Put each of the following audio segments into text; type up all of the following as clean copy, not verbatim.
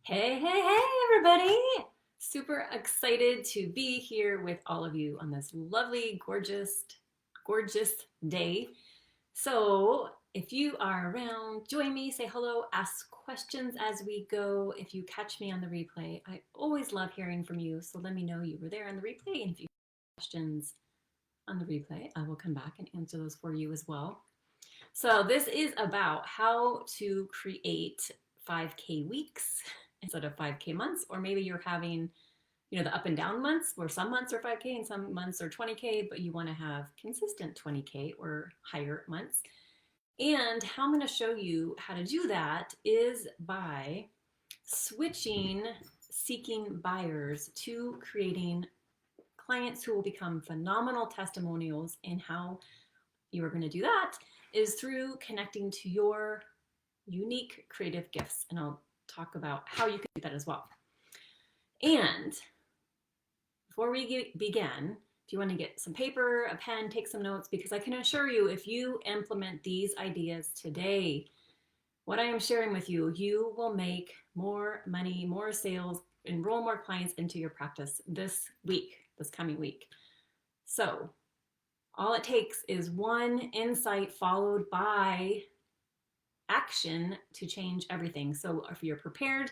Hey, everybody! Super excited to be here with all of you on this lovely, gorgeous day. So, if you are around, join me, say hello, ask questions as we go. If you catch me on the replay, I always love hearing from you. So, let me know you were there on the replay. And if you have questions on the replay, I will come back and answer those for you as well. So, this is about how to create 5K weeks instead of 5K months, or maybe you're having, the up and down months where some months are 5K and some months are 20K, but you want to have consistent 20K or higher months. And how I'm going to show you how to do that is by switching seeking buyers to creating clients who will become phenomenal testimonials. And how you are going to do that is through connecting to your unique creative gifts. And I'll talk about how you can do that as well. And before we begin, if you want to get some paper, a pen, take some notes, because I can assure you, if you implement these ideas today, what I am sharing with you, you will make more money, more sales, enroll more clients into your practice this coming week. So all it takes is one insight followed by action to change everything. So if you're prepared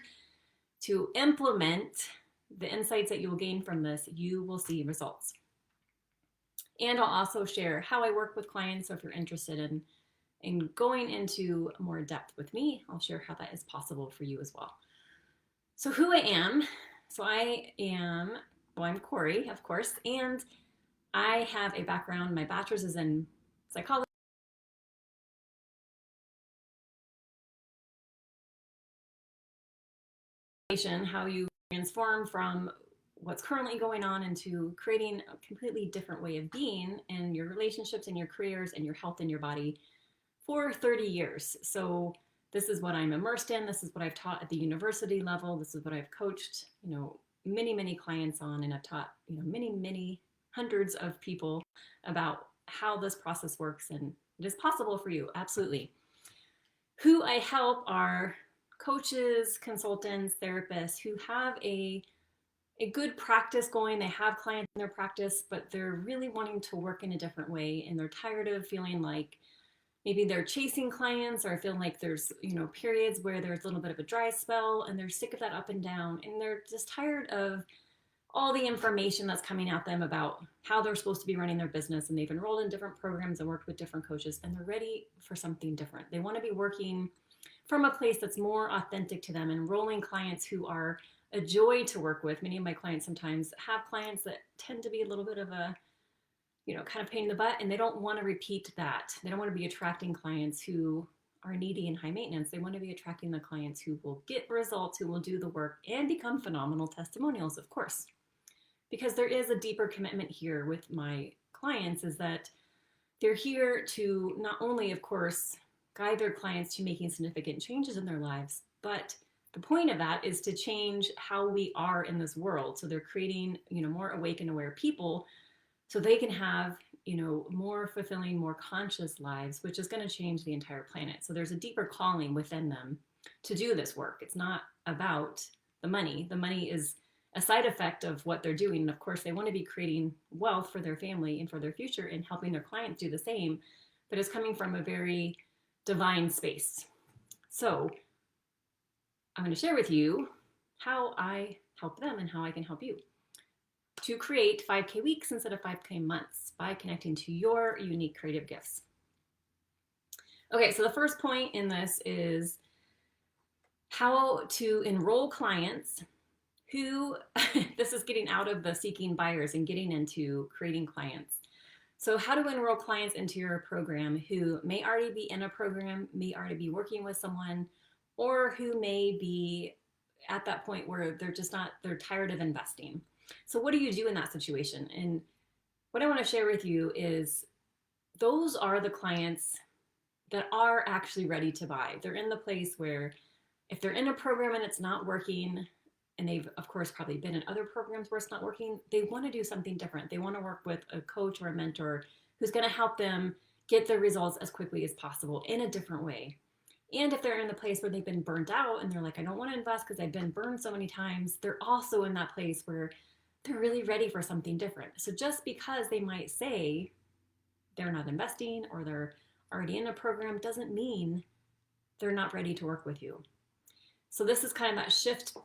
to implement the insights that you will gain from this, you will see results. And I'll also share how I work with clients. So if you're interested in going into more depth with me, I'll share how that is possible for you as well. So who I am, I'm Corey, of course, and I have a background. My bachelor's is in psychology. How you transform from what's currently going on into creating a completely different way of being in your relationships and your careers and your health and your body for 30 years. So this is what I'm immersed in. This is what I've taught at the university level. This is what I've coached, many clients on, and I've taught, many hundreds of people about how this process works, and it is possible for you. Absolutely. Who I help are coaches, consultants, therapists who have a good practice going. They have clients in their practice, but they're really wanting to work in a different way, and they're tired of feeling like maybe they're chasing clients, or feeling like there's periods where there's a little bit of a dry spell, and they're sick of that up and down, and they're just tired of all the information that's coming at them about how they're supposed to be running their business. And they've enrolled in different programs and worked with different coaches, and they're ready for something different. They want to be working from a place that's more authentic to them, enrolling clients who are a joy to work with. Many of my clients sometimes have clients that tend to be a little bit of a, kind of pain in the butt, and they don't want to repeat that. They don't want to be attracting clients who are needy and high maintenance. They want to be attracting the clients who will get results, who will do the work and become phenomenal testimonials, of course. Because there is a deeper commitment here with my clients, is that they're here to not only, of course, guide their clients to making significant changes in their lives, but the point of that is to change how we are in this world. So they're creating, more awake and aware people, so they can have, more fulfilling, more conscious lives, which is going to change the entire planet. So there's a deeper calling within them to do this work. It's not about the money. The money is a side effect of what they're doing. And of course, they want to be creating wealth for their family and for their future, and helping their clients do the same, but it's coming from a very divine space. So I'm going to share with you how I help them and how I can help you to create 5K weeks instead of 5K months by connecting to your unique creative gifts. Okay, so the first point in this is how to enroll clients who, this is getting out of the seeking buyers and getting into creating clients. So how to enroll clients into your program who may already be in a program, may already be working with someone, or who may be at that point where they're tired of investing. So what do you do in that situation? And what I want to share with you is those are the clients that are actually ready to buy. They're in the place where if they're in a program and it's not working, and they've, of course, probably been in other programs where it's not working, they want to do something different. They want to work with a coach or a mentor who's going to help them get the results as quickly as possible in a different way. And if they're in the place where they've been burnt out and they're like, I don't want to invest because I've been burned so many times, they're also in that place where they're really ready for something different. So just because they might say they're not investing or they're already in a program doesn't mean they're not ready to work with you. So this is kind of that shift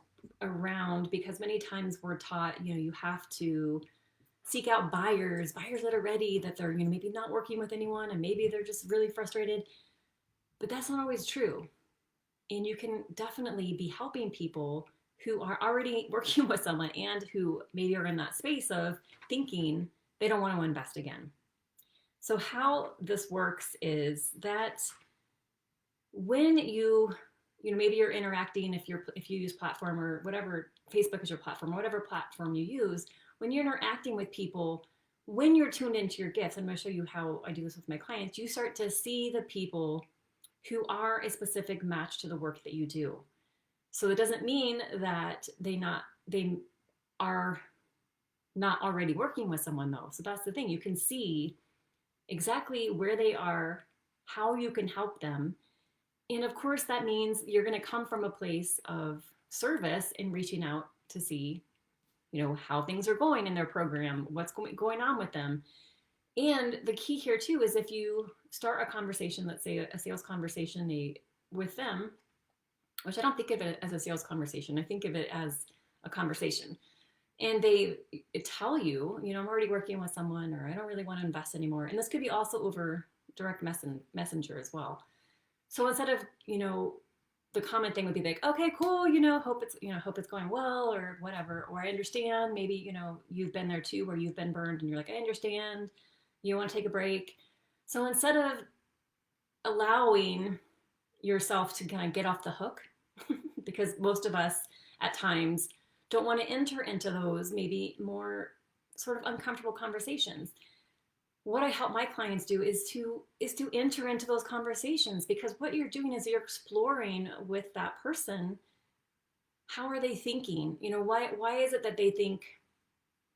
around, because many times we're taught, you have to seek out buyers that are ready, that they're, maybe not working with anyone and maybe they're just really frustrated. But that's not always true. And you can definitely be helping people who are already working with someone and who maybe are in that space of thinking they don't want to invest again. So how this works is that when maybe you're interacting, if you use platform or whatever, Facebook is your platform, or whatever platform you use, when you're interacting with people, when you're tuned into your gifts, I'm going to show you how I do this with my clients, you start to see the people who are a specific match to the work that you do. So it doesn't mean that they are not already working with someone, though. So that's the thing. You can see exactly where they are, how you can help them. And of course, that means you're going to come from a place of service and reaching out to see, how things are going in their program, what's going on with them. And the key here too is if you start a conversation, let's say a sales conversation with them, which I don't think of it as a sales conversation, I think of it as a conversation. And they tell you, I'm already working with someone, or I don't really want to invest anymore. And this could be also over direct messenger as well. So instead of, the common thing would be like, okay, cool, hope it's going well, or whatever. Or I understand, maybe, you've been there too, where you've been burned and you're like, I understand, you want to take a break. So instead of allowing yourself to kind of get off the hook, because most of us at times don't want to enter into those maybe more sort of uncomfortable conversations. What I help my clients do is to enter into those conversations, because what you're doing is you're exploring with that person, how are they thinking? Why is it that they think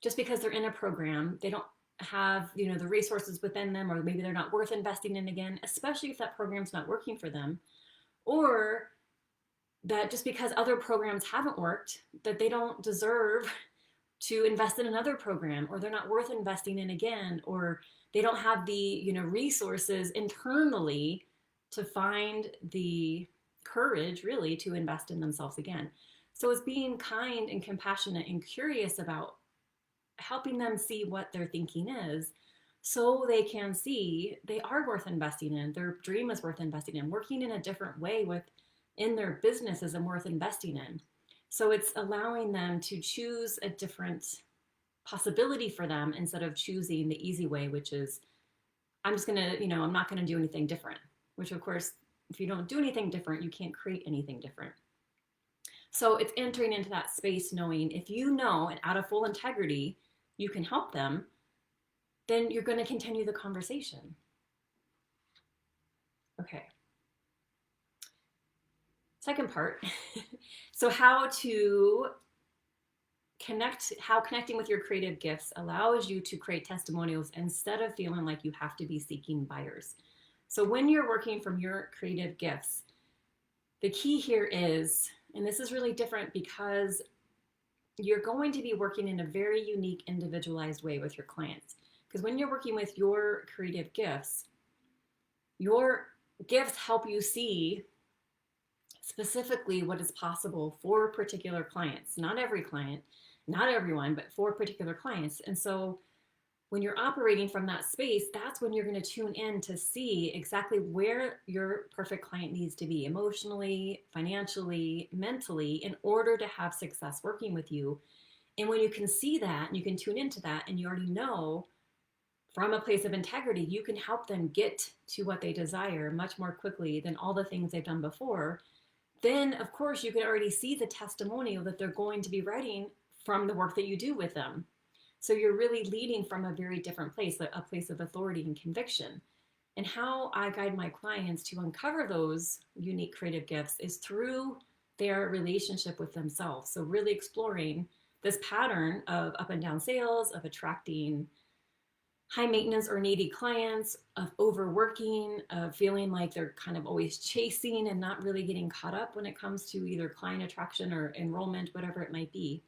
just because they're in a program, they don't have, the resources within them, or maybe they're not worth investing in again, especially if that program's not working for them, or that just because other programs haven't worked, that they don't deserve to invest in another program, or they're not worth investing in again, or they don't have the resources internally to find the courage really to invest in themselves again. So it's being kind and compassionate and curious about helping them see what their thinking is, so they can see they are worth investing in, their dream is worth investing in, working in a different way in their business is worth investing in. So it's allowing them to choose a different possibility for them, instead of choosing the easy way, which is, I'm just gonna, I'm not gonna do anything different, which of course, if you don't do anything different, you can't create anything different. So it's entering into that space, knowing if and out of full integrity, you can help them, then you're going to continue the conversation. Okay. Second part. So how connecting with your creative gifts allows you to create testimonials instead of feeling like you have to be seeking buyers. So when you're working from your creative gifts, the key here is, and this is really different because you're going to be working in a very unique, individualized way with your clients. Because when you're working with your creative gifts, your gifts help you see specifically what is possible for particular clients. Not every client, not everyone, but for particular clients. And so when you're operating from that space, that's when you're going to tune in to see exactly where your perfect client needs to be emotionally, financially, mentally, in order to have success working with you. And when you can see that, and you can tune into that, and you already know from a place of integrity, you can help them get to what they desire much more quickly than all the things they've done before. Then, of course, you can already see the testimonial that they're going to be writing from the work that you do with them. So you're really leading from a very different place, a place of authority and conviction. And how I guide my clients to uncover those unique creative gifts is through their relationship with themselves. So really exploring this pattern of up and down sales, of attracting high maintenance or needy clients, of overworking, of feeling like they're kind of always chasing and not really getting caught up when it comes to either client attraction or enrollment, whatever it might be.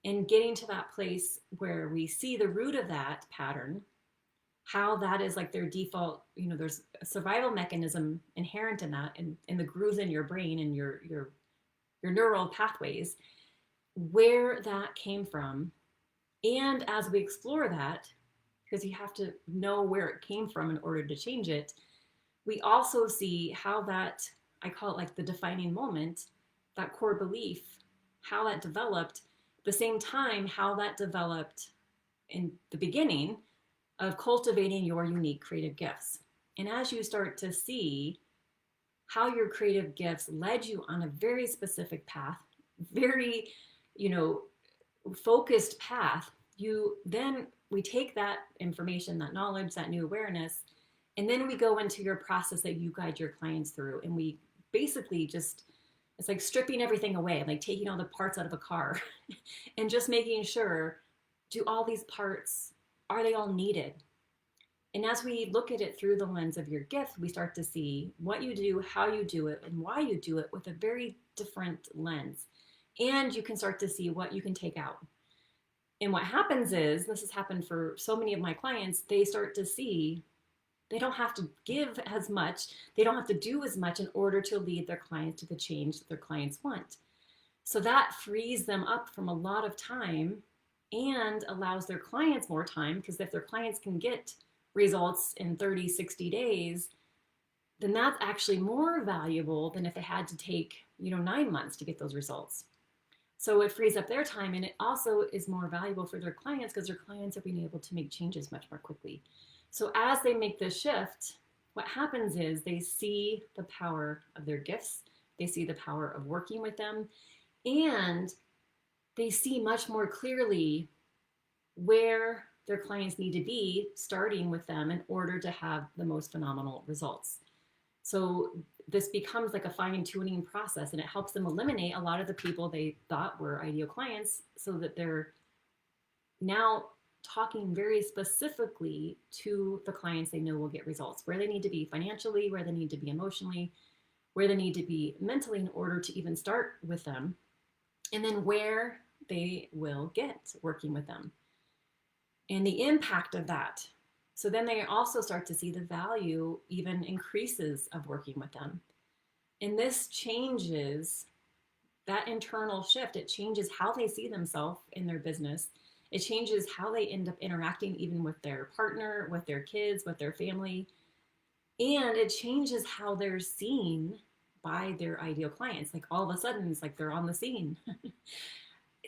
And getting to that place where we see the root of that pattern, how that is like their default, there's a survival mechanism inherent in that, in the grooves in your brain and your neural pathways, where that came from. And as we explore that, because you have to know where it came from in order to change it, we also see how that, I call it like the defining moment, that core belief, how that developed, at the same time, how that developed in the beginning of cultivating your unique creative gifts. And as you start to see how your creative gifts led you on a very specific path, very, focused path, we take that information, that knowledge, that new awareness, and then we go into your process that you guide your clients through. And we basically it's like stripping everything away, like taking all the parts out of a car and just making sure, do all these parts, are they all needed? And as we look at it through the lens of your gift, we start to see what you do, how you do it, and why you do it with a very different lens. And you can start to see what you can take out. And what happens is, this has happened for so many of my clients, they start to see they don't have to give as much, they don't have to do as much in order to lead their clients to the change that their clients want. So that frees them up from a lot of time and allows their clients more time, because if their clients can get results in 30, 60 days, then that's actually more valuable than if they had to take, 9 months to get those results. So it frees up their time, and it also is more valuable for their clients because their clients are being able to make changes much more quickly. So as they make this shift, what happens is they see the power of their gifts, they see the power of working with them, and they see much more clearly where their clients need to be starting with them in order to have the most phenomenal results. So this becomes like a fine-tuning process, and it helps them eliminate a lot of the people they thought were ideal clients, so that they're now talking very specifically to the clients they know will get results, where they need to be financially, where they need to be emotionally, where they need to be mentally in order to even start with them, and then where they will get working with them and the impact of that. So then they also start to see the value even increases of working with them. And this changes that internal shift. It changes how they see themselves in their business. It changes how they end up interacting even with their partner, with their kids, with their family. And it changes how they're seen by their ideal clients. Like all of a sudden, it's like they're on the scene.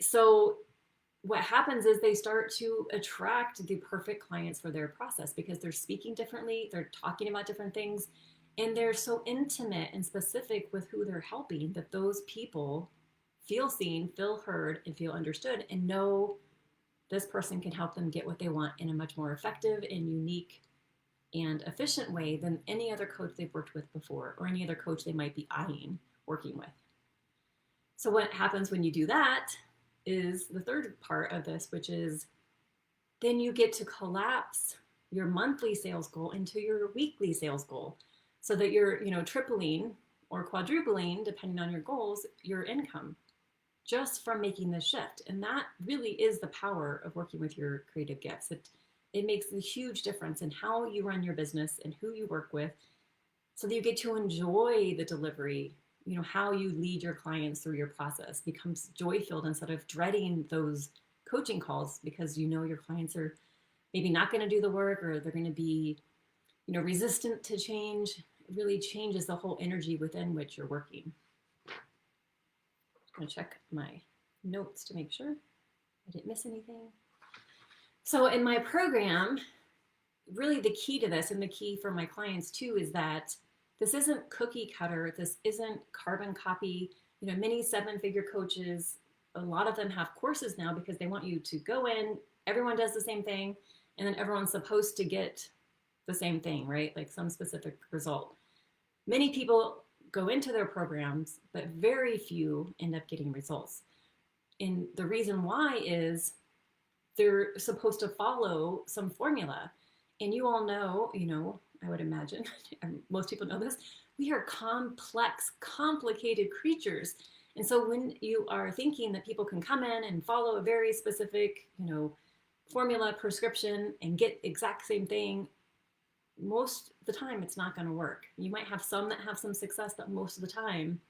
So what happens is they start to attract the perfect clients for their process, because they're speaking differently, they're talking about different things, and they're so intimate and specific with who they're helping that those people feel seen, feel heard, and feel understood, and know this person can help them get what they want in a much more effective and unique and efficient way than any other coach they've worked with before, or any other coach they might be eyeing working with. So what happens when you do that is the third part of this, which is then you get to collapse your monthly sales goal into your weekly sales goal, so that you're, tripling or quadrupling, depending on your goals, your income just from making this shift. And that really is the power of working with your creative gifts. It makes a huge difference in how you run your business and who you work with, so that you get to enjoy the delivery. How you lead your clients through your process becomes joy-filled instead of dreading those coaching calls, because your clients are maybe not going to do the work, or they're going to be, resistant to change. It really changes the whole energy within which you're working. I'm going to check my notes to make sure I didn't miss anything. So in my program, really the key to this, and the key for my clients too, is that this isn't cookie cutter. This isn't carbon copy. Many 7-figure coaches, a lot of them have courses now because they want you to go in, everyone does the same thing, and then everyone's supposed to get the same thing, right? Like some specific result. Many people go into their programs, but very few end up getting results. And the reason why is they're supposed to follow some formula. And you all know, I would imagine, most people know this, we are complex, complicated creatures. And so when you are thinking that people can come in and follow a very specific, formula, prescription, and get exact same thing, most of the time it's not going to work. You might have some that have some success, but most of the time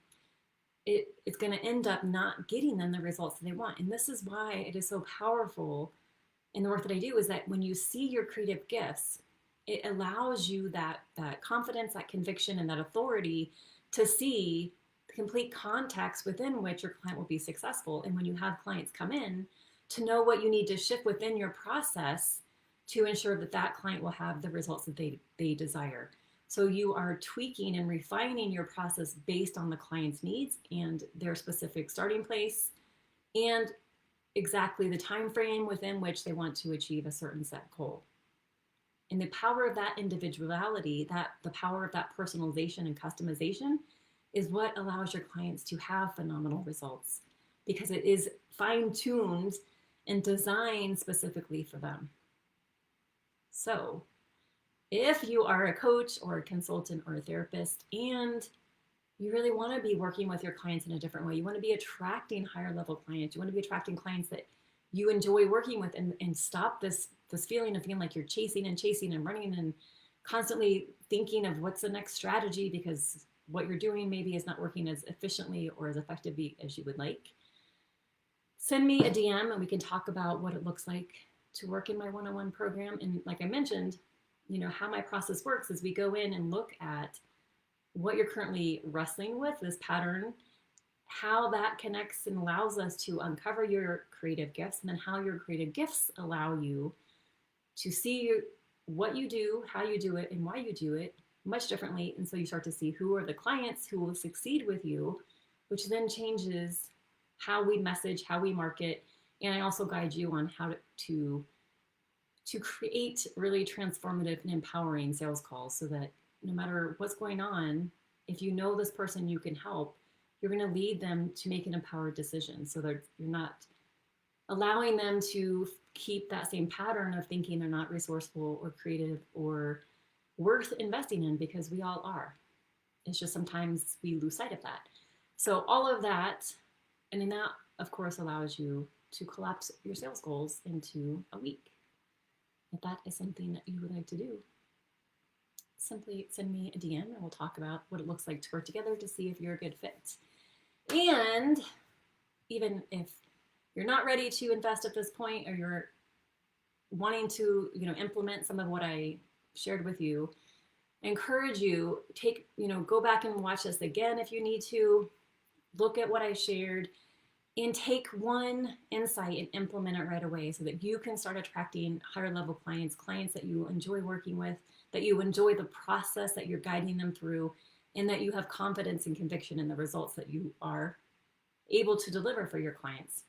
it's going to end up not getting them the results that they want. And this is why it is so powerful in the work that I do, is that when you see your creative gifts, it allows you that confidence, that conviction, and that authority to see the complete context within which your client will be successful. And when you have clients come in, to know what you need to shift within your process to ensure that that client will have the results that they desire. So you are tweaking and refining your process based on the client's needs and their specific starting place and exactly the time frame within which they want to achieve a certain set goal. And the power of that individuality, the power of that personalization and customization is what allows your clients to have phenomenal results, because it is fine-tuned and designed specifically for them. So if you are a coach or a consultant or a therapist and you really want to be working with your clients in a different way, you want to be attracting higher level clients, you want to be attracting clients that you enjoy working with, and stop this feeling of feeling like you're chasing and running and constantly thinking of what's the next strategy because what you're doing maybe is not working as efficiently or as effectively as you would like. Send me a DM and we can talk about what it looks like to work in my one-on-one program. And like I mentioned, how my process works is we go in and look at what you're currently wrestling with, this pattern, how that connects and allows us to uncover your creative gifts, and then how your creative gifts allow you to see what you do, how you do it, and why you do it much differently. And so you start to see who are the clients who will succeed with you, which then changes how we message, how we market. And I also guide you on how to create really transformative and empowering sales calls, so that no matter what's going on, if you know this person you can help, you're going to lead them to make an empowered decision, so that you're not allowing them to keep that same pattern of thinking they're not resourceful or creative or worth investing in, because we all are. It's just sometimes we lose sight of that. So all of that, and then that, of course, allows you to collapse your sales goals into a week. If that is something that you would like to do, simply send me a DM and we'll talk about what it looks like to work together to see if you're a good fit. And even if you're not ready to invest at this point, or you're wanting to, implement some of what I shared with you, I encourage you, go back and watch this again if you need to, look at what I shared, and take one insight and implement it right away, so that you can start attracting higher level clients that you enjoy working with, that you enjoy the process that you're guiding them through, and that you have confidence and conviction in the results that you are able to deliver for your clients.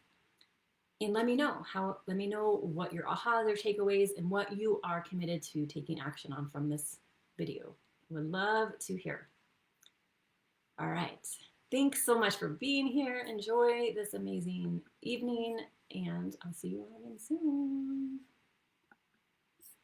And let me know what your ahas or takeaways and what you are committed to taking action on from this video. Would love to hear. All right. Thanks so much for being here. Enjoy this amazing evening, and I'll see you all again soon.